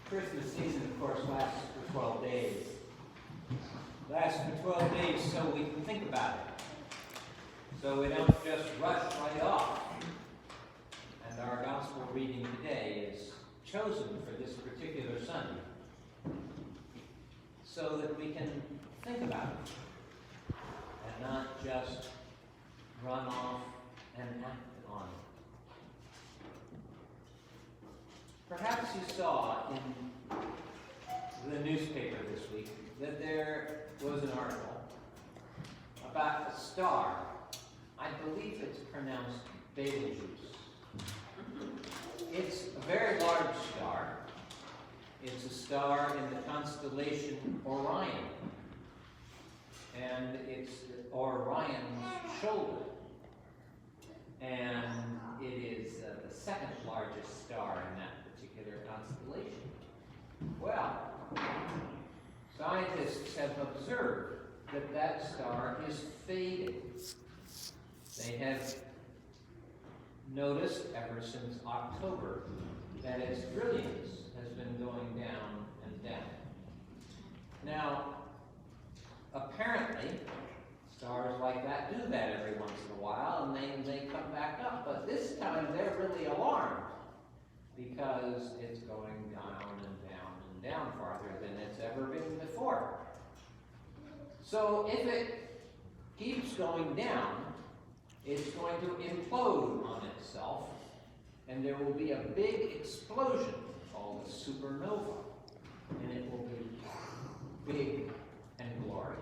Christmas season, of course, lasts for 12 days. Lasts for 12 days so we can think about it. So we don't just rush right off. And our gospel reading today is chosen for this particular Sunday so that we can think about it and not just run off and act on it. Perhaps you saw in the newspaper this week that there was an article about a star. I believe it's pronounced Betelgeuse. It's a very large star. It's a star in the constellation Orion. And it's Orion's shoulder. And it is the second largest star in that particular constellation. Well, scientists have observed that that star is fading. They have noticed ever since October that its brilliance has been going down and down. Now, apparently, stars like that do that every once in a while, and they come back up. But this time, they're really alarmed because it's going down and down and down farther than it's ever been before. So if it keeps going down, it's going to implode on itself, and there will be a big explosion called a supernova, and it will be big and glorious.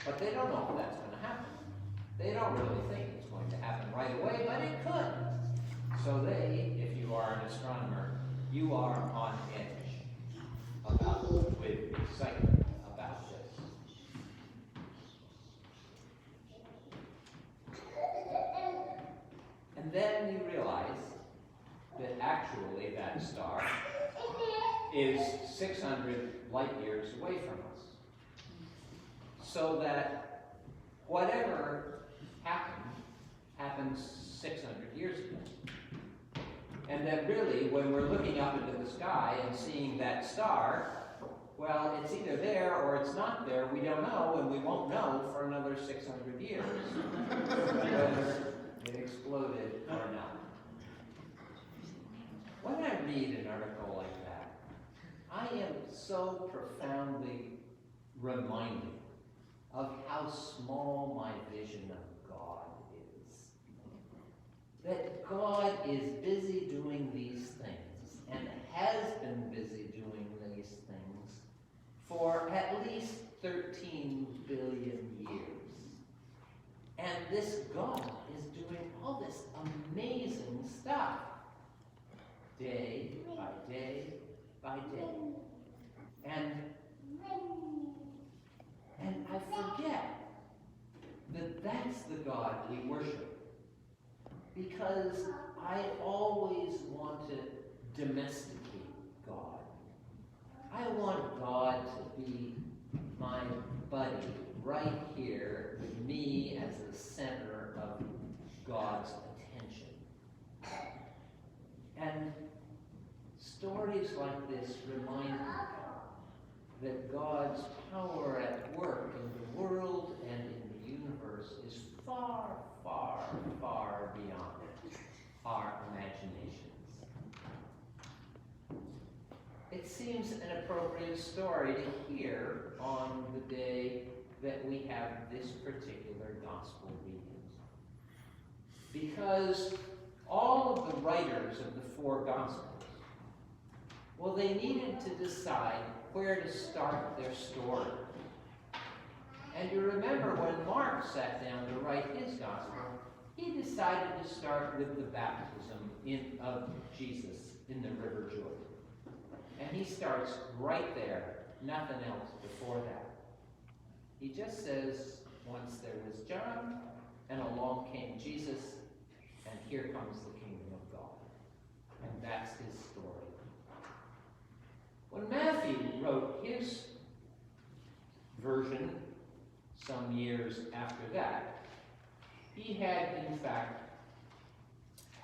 But they don't know if that's going to happen. They don't really think it's going to happen right away, but it could. So they, if you are an astronomer, you are on edge with excitement about this. And then you realize that actually that star is 600 light years away from us. So that whatever happens 600 years ago. And that really, when we're looking up into the sky and seeing that star, well, it's either there or it's not there. We don't know, and we won't know for another 600 years whether it exploded or not. When I read an article like that, I am so profoundly reminded of how small my vision of God is. That God is busy doing these things and has been busy doing these things for at least 13 billion years. And this God is doing all this amazing stuff, day by day by day. And I forget that that's the God we worship. Because I always want to domesticate God. I want God to be my buddy right here with me as the center of God's attention. And stories like this remind me that God's power at work in the world and in the universe is far, far, far beyond our imaginations. It seems an appropriate story to hear on the day that we have this particular gospel reading. Because all of the writers of the four gospels, well, they needed to decide where to start their story. And you remember when Mark sat down to write his gospel, he decided to start with the baptism of Jesus in the River Jordan. And he starts right there, nothing else before that. He just says, once there was John, and along came Jesus, and here comes the kingdom of God. And that's his story. When Matthew wrote his version some years after that, he had, in fact,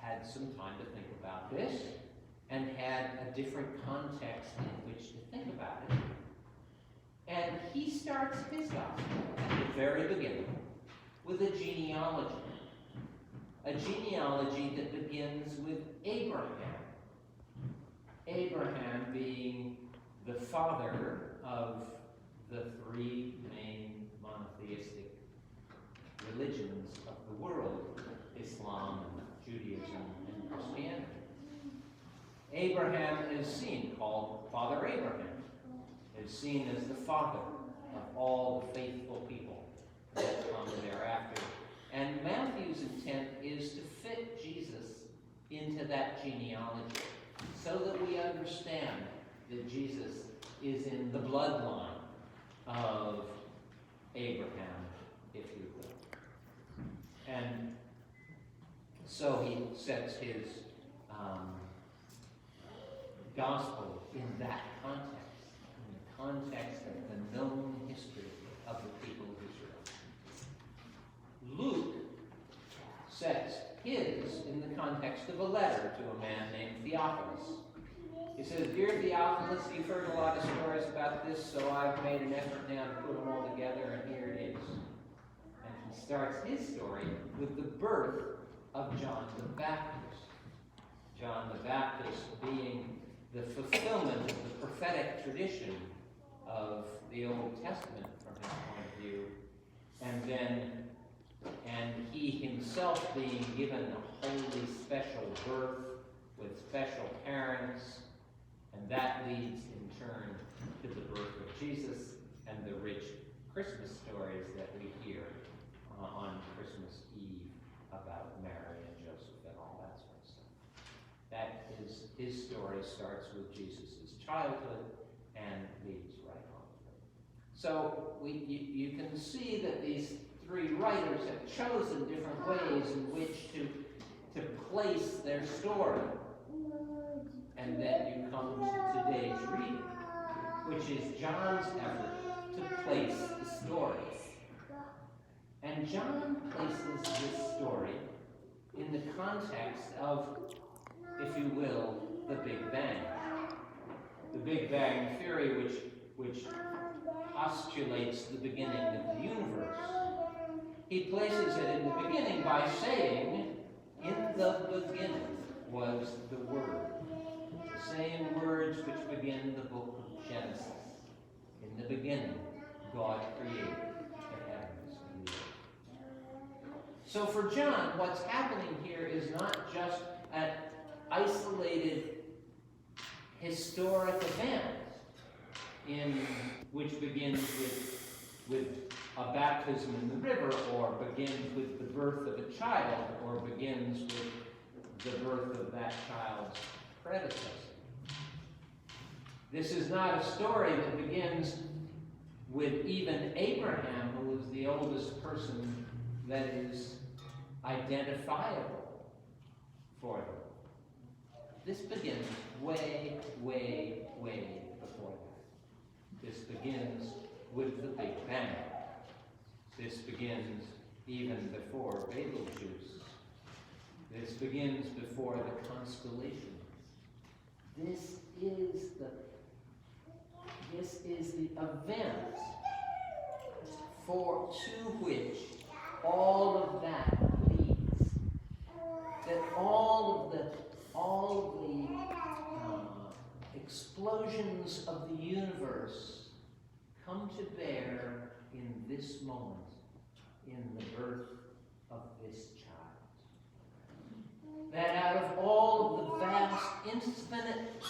had some time to think about this, and had a different context in which to think about it. And he starts his gospel at the very beginning with a genealogy. A genealogy that begins with Abraham. Abraham being the father of the three main monotheistic religions of the world, Islam, Judaism, and Christianity. Abraham is seen, called Father Abraham, is seen as the father of all the faithful people that come thereafter. And Matthew's intent is to fit Jesus into that genealogy so that we understand that Jesus is in the bloodline of Abraham, if you will. And so he sets his gospel in that context, in the context of the known history of the people of Israel. Luke sets his in the context of a letter to a man named Theophilus. He says, "Dear Theophilus, you've heard a lot of stories about this, so I've made an effort now to put them all together, and here it is." And he starts his story with the birth of John the Baptist. John the Baptist being the fulfillment of the prophetic tradition of the Old Testament from his point of view, and he himself being given a wholly special birth with special parents, and that leads in turn to the birth of Jesus and the rich Christmas stories that we hear on Christmas Eve about Mary and Joseph and all that sort of stuff. That is, his story starts with Jesus' childhood and leads right on through. So you can see that these three writers have chosen different ways in which to place their story. And then you come to today's reading, which is John's effort to place the stories. And John places this story in the context of, if you will, the Big Bang. The Big Bang theory, which postulates the beginning of the universe. He places it in the beginning by saying, "In the beginning was the Word." The same words which begin the book of Genesis. In the beginning, God created the heavens and the earth. So for John, what's happening here is not just an isolated historic event in which begins with a baptism in the river, or begins with the birth of a child, or begins with the birth of that child's predecessor. This is not a story that begins with even Abraham, who is the oldest person that is identifiable for them. This begins way, way, way before that. This begins with the Big Bang. This begins even before Betelgeuse. This begins before the constellations. This is the event to which all of that leads. That all of the explosions of the universe come to bear in this moment, in the birth of this child. That out of all of the vast, infinite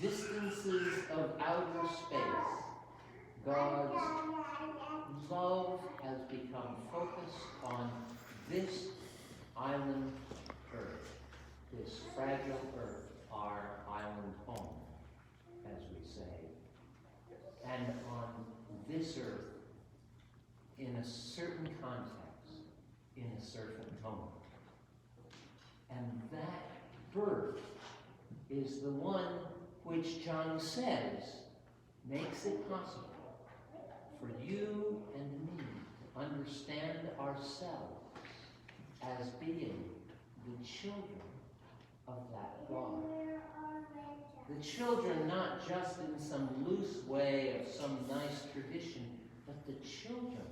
distances of outer space, God's love has become focused on this island earth, this fragile earth, our island home, as we say. And on this earth, in a certain context, in a certain moment. And that birth is the one which John says makes it possible for you and me to understand ourselves as being the children of that God. The children, not just in some loose way of some nice tradition, but the children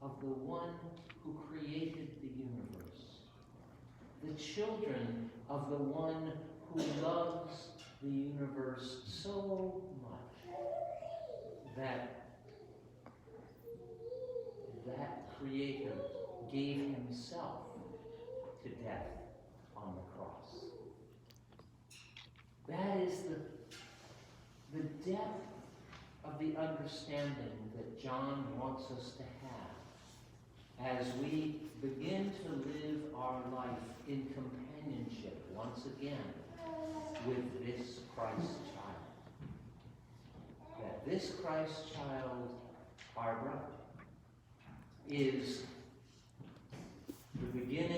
of the one who created the universe. The children of the one who loves the universe so much that that Creator gave himself to death on the cross. That is the depth of the understanding that John wants us to have as we begin to live our life in companionship once again with this Christ child. That this Christ child, our brother, is the beginning